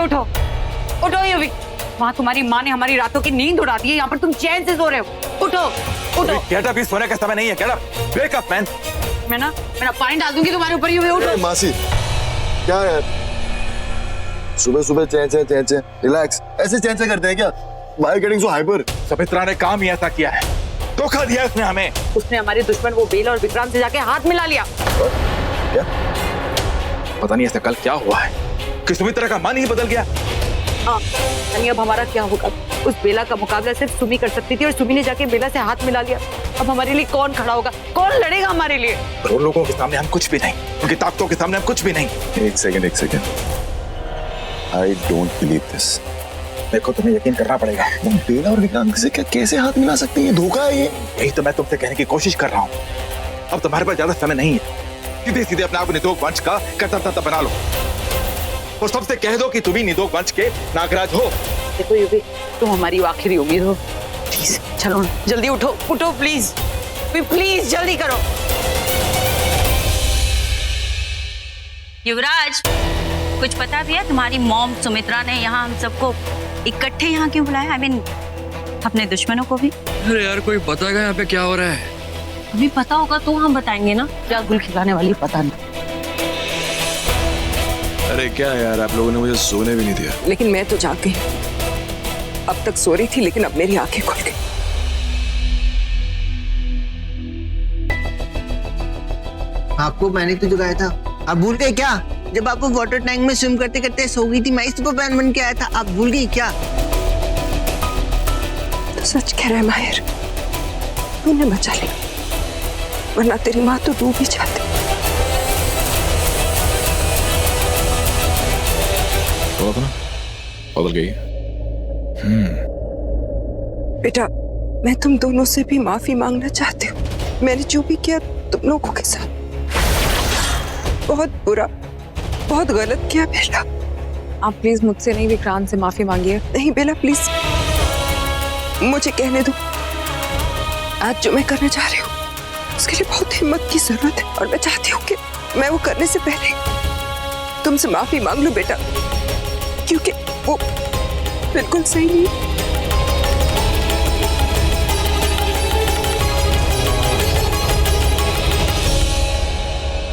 उठो, उठो युवी। वहाँ तुम्हारी माँ ने हमारी रातों की नींद उड़ा दी है, यहाँ पर तुम चैन से सो रहे हो। उठो उठो। गेट अप, सोने का समय नहीं है। Get up, wake up man. मैं ना पानी डाल दूंगी तुम्हारे ऊपर। युवी उठो। मासी क्या यार, सुबह सुबह चैन, रिलैक्स। ऐसे चैन करते हैं क्या? Why getting so hyper? Savitra ने काम ही ऐसा किया है, धोखा दिया उसने हमें। उसने हमारे दुश्मन वो बेला और विक्रांत से जाके हाथ मिला लिया। क्या? पता नहीं ऐसा कल क्या हुआ है कि सुमित्रा का मन ही बदल गया। हाँ, यानी अब हमारा क्या होगा? उस बेला का मुकाबला सिर्फ सुमी कर सकती थी और सुमी ने जाके बेला से हाथ मिला लिया। अब हमारे लिए कौन खड़ा होगा? कौन लड़ेगा हमारे लिए? पर उन लोगों के सामने हम कुछ भी नहीं, उनकी ताकतों के सामने हम कुछ भी नहीं। एक second. I don't believe this. देखो, तुम्हें यकीन करना पड़ेगा। बेला और विक्रांत से कैसे हाथ मिला सकते हैं? धोखा है ये। यही तो मैं तुमसे कहने की कोशिश कर रहा हूँ। अब तुम्हारे पास ज्यादा समय नहीं है, सीधे अपने आप को निदोक वंश का कर्ता बना लो और सबसे कह दो कि तुम ही निदोक वंश के नागराज हो। देखो युवी, तुम हमारी आखिरी उम्मीद हो। प्लीज चलो जल्दी उठो, उठो प्लीज, प्लीज जल्दी करो। युवराज, कुछ पता भी है तुम्हारी मॉम सुमित्रा ने यहाँ हम सबको इकट्ठे यहाँ क्यों बुलाया? I mean, अपने दुश्मनों को भी? अरे यार, कोई बताएगा यहाँ पे क्या हो रहा है? अभी पता होगा तो हम बताएंगे ना। क्या गुल खिलाने वाली पता नहीं। अरे क्या यार, आप लोगों ने मुझे सोने भी नहीं दिया। लेकिन मैं तो जाग गई। अब तक सो रही थी लेकिन अब मेरी आंखें खुल गई। आपको मैंने तो जगाया था, आप भूल गए क्या? जब आप वाटर टैंक में स्विम करते करते सो गई थी, मैं सुपरमैन बन के आया था, आप भूल गई क्या? तो सच कह रहा है माहिर, तूने बचा लिया, वरना तेरी माँ तो डूब ही जाती। बदल गई। बेटा, मैं तुम दोनों से भी माफी मांगना चाहती हूँ। मैंने जो भी किया तुम लोगों के साथ बहुत बुरा, बहुत गलत किया बेला। आप प्लीज मुझसे नहीं, विक्रांत से माफी मांगिए। नहीं बेला, प्लीज मुझे कहने दो। आज जो मैं करने जा रही हूँ उसके लिए बहुत हिम्मत की जरूरत है और मैं चाहती हूँ कि मैं वो करने से पहले तुमसे माफी मांग लूं बेटा, क्योंकि वो बिल्कुल सही नहीं है।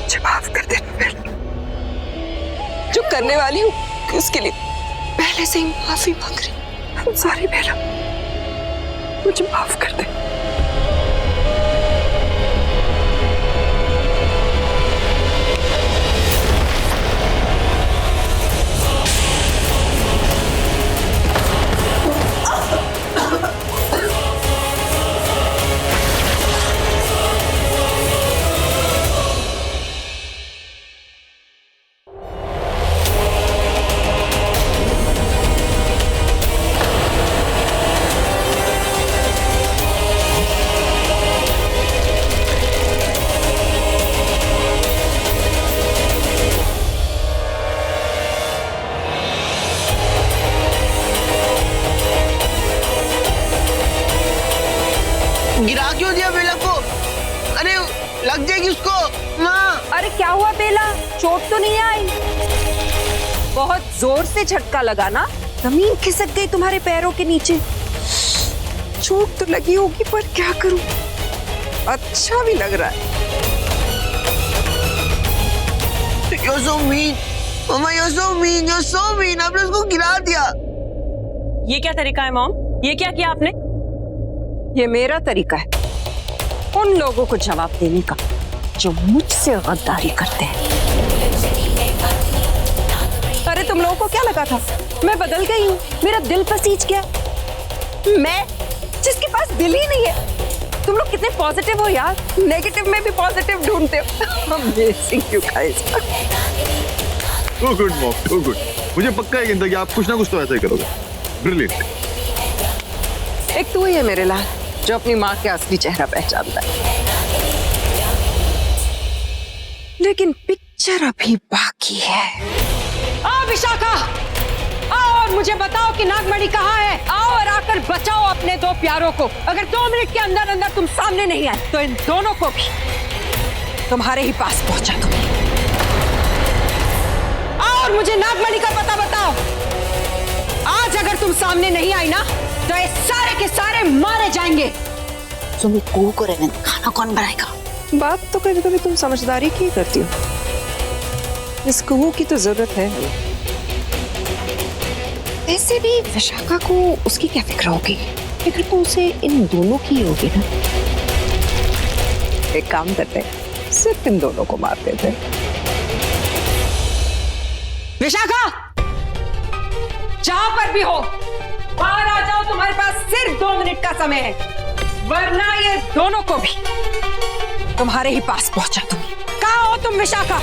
मुझे माफ कर देना बेटा, जो करने वाली हूँ उसके लिए पहले से ही माफी मांग रही। सॉरी बेटा, मुझे माफ कर दे। गिरा क्यों दिया बेला को? अरे लग जाएगी उसको माँ। अरे क्या हुआ बेला, चोट तो नहीं आई? बहुत जोर से झटका लगा ना, जमीन खिसक गई तुम्हारे पैरों के नीचे। चोट तो लगी होगी पर क्या करूं, अच्छा भी लग रहा है। You're so mean, Mama, you're so mean, you're so mean. आपने उसको गिरा दिया। ये क्या तरीका है मॉम? ये क्या किया आपने? ये मेरा तरीका है उन लोगों को जवाब देने का जो मुझसे गद्दारी करते हैं। अरे तुम लोगों को क्या लगा था मैं बदल गई हूँ? मेरा दिल पसीज गया। मैं जिसके पास दिल ही नहीं है। तुम लोग कितने पॉजिटिव हो यार, नेगेटिव में भी पॉजिटिव ढूंढते हो। Amazing you guys. Too good mom, too good. मुझे पक्का है कि आप कुछ ना कुछ तो ऐसा ही करोगे। ब्रिलियंट। एक तू ही है मेरे लाल जो अपनी माँ के असली चेहरा पहचानता है। लेकिन पिक्चर अभी बाकी है। आओ विशाखा, आओ और मुझे बताओ कि नागमणि कहाँ है। आओ और आकर बचाओ अपने दो प्यारों को। अगर 2 मिनट के अंदर अंदर तुम सामने नहीं आए तो इन दोनों को भी तुम्हारे ही पास पहुंचा दूंगी। आओ और मुझे नागमणि का पता बताओ। आज अगर तुम सामने नहीं आई ना तो ये सारे के सारे मारे जाएंगे। सुमी कुहू को रहने दे, खाना कौन बनाएगा? बात तो कभी कभी तुम समझदारी की करती हो। इस कुहू की तो जरूरत है। वैसे भी विशाखा को उसकी क्या फिक्र होगी? फिक्र तो उसे इन दोनों की होगी ना। एक काम करते हैं, सिर्फ इन दोनों को मार देते हैं। विशाखा, जहां पर भी हो बाहर आ जाओ, तुम्हारे पास सिर्फ 2 मिनट का समय है, वरना ये दोनों को भी तुम्हारे ही पास पहुंचा दूंगी। कहाँ हो तुम विशाखा?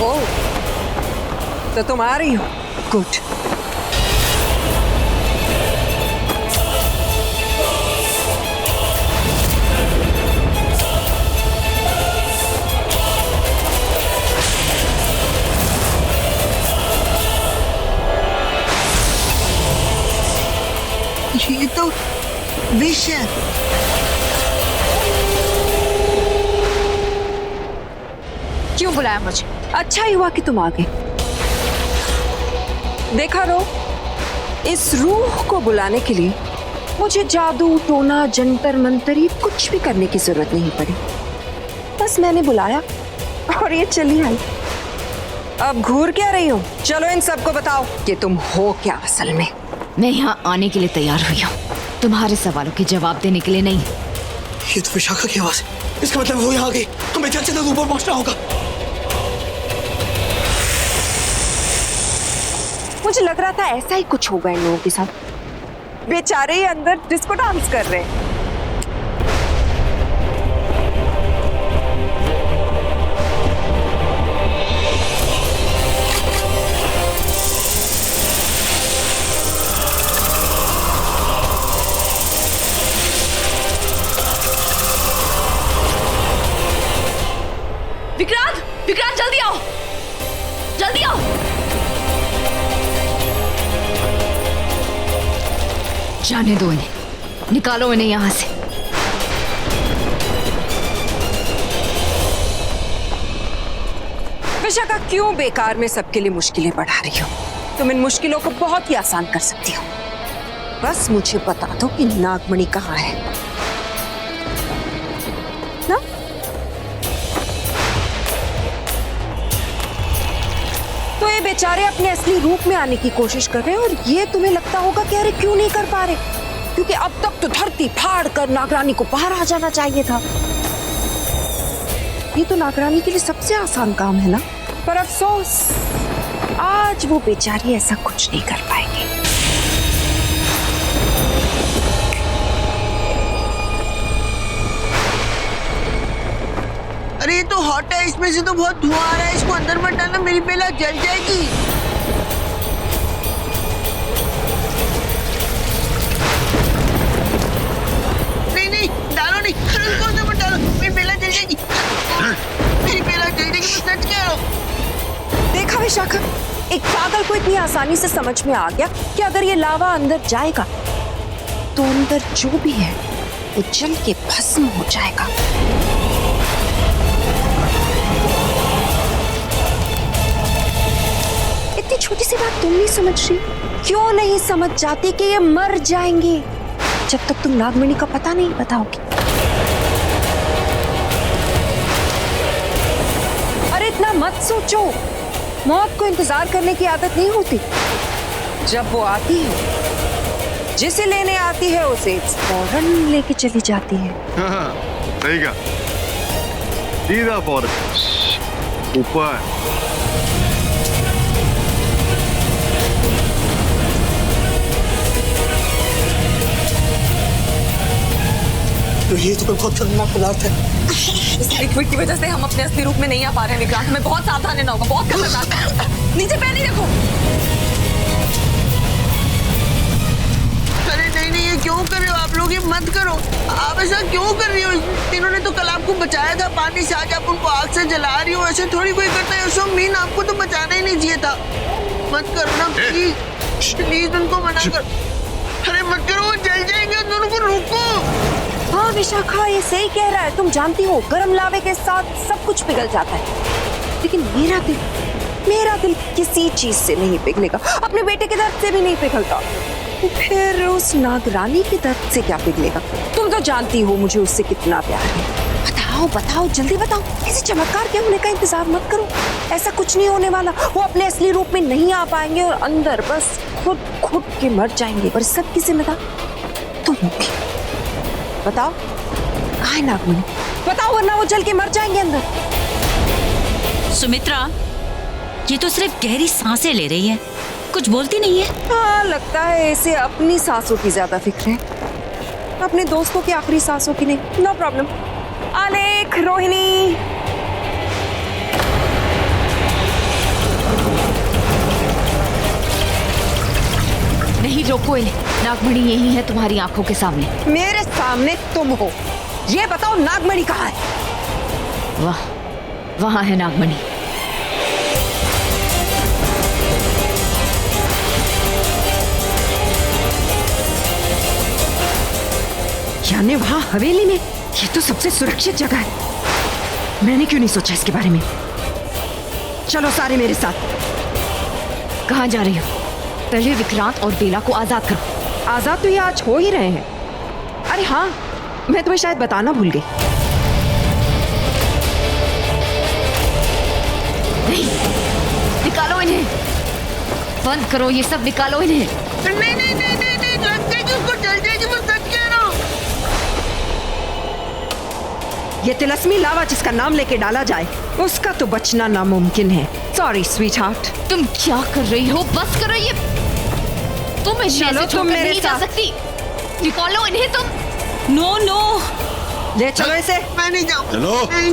ओ, तो तुम आ रही हो? गुड। ये तो विष है। क्यों बुलाया मुझे? अच्छा ही हुआ कि तुम आ गए। देखा रो, इस रूह को बुलाने के लिए मुझे जादू टोना जंतर मंतर ये कुछ भी करने की जरूरत नहीं पड़ी। बस मैंने बुलाया और ये चली आई। अब घूर क्या रही हो? चलो इन सबको बताओ कि तुम हो क्या असल में। मैं यहाँ आने के लिए तैयार हुई हूँ, तुम्हारे सवालों के जवाब देने के लिए नहीं। ये तो विशाखा की आवाज है। इसका मतलब वो यहाँ आ गई। हमें जल्द से जल्द ऊपर पहुंचना होगा। मुझे लग रहा था ऐसा ही कुछ होगा इन लोगों के साथ। बेचारे ही अंदर डिस्को डांस कर रहे हैं। विक्रांत, विक्रांत जल्दी आओ, जल्दी आओ। जाने दो इन्हें, निकालो इन्हें यहां से। विशाखा, क्यों बेकार में सबके लिए मुश्किलें बढ़ा रही हो? तुम इन मुश्किलों को बहुत ही आसान कर सकती हो। बस मुझे बता दो कि नागमणि कहाँ है ना? तो ये बेचारे अपने असली रूप में आने की कोशिश कर रहे हैं और ये तुम्हें लगता होगा कि अरे क्यों नहीं कर पा रहे? क्योंकि अब तक तो धरती फाड़ कर नागरानी को बाहर आ जाना चाहिए था। ये तो नागरानी के लिए सबसे आसान काम है ना। पर अफसोस आज वो बेचारी ऐसा कुछ नहीं कर पाएंगे। अरे ये तो हॉट है, इसमें से तो बहुत धुआं आ रहा है। इसको अंदर मत डालना, मेरी बेला जल जाएगी। नहीं नहीं, डालो नहीं, इसको अंदर मत डालो, मेरी बेला जल जाएगी। मेरी बेला जल जाएगी, मैं सच कह रहा हूँ। देखा विशाखा, एक पागल को इतनी आसानी से समझ में आ गया कि अगर ये लावा अंदर जाएगा तो अंदर जो भी है वो जल के भस्म हो जाएगा। इतनी छोटी सी बात तुम नहीं समझ रही? क्यों नहीं समझ जाती कि ये मर जाएंगे जब तक तुम नागमणि का पता नहीं बताओगी? अरे इतना मत सोचो, मौत को इंतजार करने की आदत नहीं होती। जब वो आती है, जिसे लेने आती है उसे फौरन लेके चली जाती है। सही कहा, सीधा फौरन ऊपर। तो ये तो बहुत खतरनाक पदार्थ है। इस लिक्विड की वजह से हम अपने असली रूप में नहीं आ पा रहे हैं विक्रांत, हमें बहुत सावधान रहना होगा, बहुत खतरनाक है। नीचे पैर नहीं देखो। अरे नहीं नहीं, ये क्यों कर रहे हो आप लोग? ये मत करो, आप ऐसा क्यों कर रही हो? इन्होंने तो कल आपको बचाया था पानी से, आज आप उनको आग से जला रही हो। ऐसे थोड़ी कोई करता है। मीन आपको तो बचाना ही नहीं चाहिए था। मत करो ना प्लीज, प्लीज उनको मना करो। अरे मत करो, वो जल जाएंगे, दोनों को रोको। हाँ विशाखा, ये सही कह रहा है। तुम जानती हो गर्म लावे के साथ सब कुछ पिघल जाता है, लेकिन मेरा दिल किसी चीज से नहीं पिघलेगा। अपने बेटे के दर्द से भी नहीं पिघलता, तो फिर उस नागरानी के दर्द से क्या पिघलेगा? तुम तो जानती हो मुझे उससे कितना प्यार है। बताओ जल्दी बताओ। ऐसे चमत्कार के होने का इंतजार मत करो, ऐसा कुछ नहीं होने वाला। वो अपने असली रूप में नहीं आ पाएंगे और अंदर बस खुद के मर जाएंगे। और सबकी जिम्मेदार तुम होगी। बताओ कहाँ है नागमणि? बताओ, वरना वो जल के मर जाएंगे अंदर। सुमित्रा, ये तो सिर्फ गहरी सांसें ले रही है, कुछ बोलती नहीं है। हाँ, लगता है इसे अपनी सांसों की ज्यादा फिक्र है, अपने दोस्तों की आखिरी सांसों की नहीं। No problem. आलेख, रोहिणी, नहीं रोको इन्हें, नागमणि यही है तुम्हारी आंखों के सामने। मेरे सामने तुम हो। ये बताओ नागमणि कहाँ है? वाह, वहां है नागमणि। यानी वहां हवेली में? ये तो सबसे सुरक्षित जगह है। मैंने क्यों नहीं सोचा इसके बारे में? चलो सारे मेरे साथ। कहाँ जा रही हो? पहले विक्रांत और बेला को आजाद करो। आजाद तो ये आज हो ही रहे हैं। अरे हाँ, मैं तुम्हें शायद बताना भूल गई। नहीं, निकालो इन्हें, बंद करो ये सब, निकालो इन्हें। नहीं, लग जाएगी उसको, जल जाएगी। मैं सच कह रहा हूँ। ये तिलस्मी लावा जिसका नाम लेके डाला जाए, उसका तो बचना नामुमकिन है। Sorry sweet heart. तुम क्या कर रही हो? बस करो ये, तुम इन्हें चलो, ऐसे तुम छोड़कर मेरे नहीं जा साथ। सकती। निकालो इन्हें तुम। नो, ले चलो इसे। मैं नहीं जाऊँ। चलो। नहीं,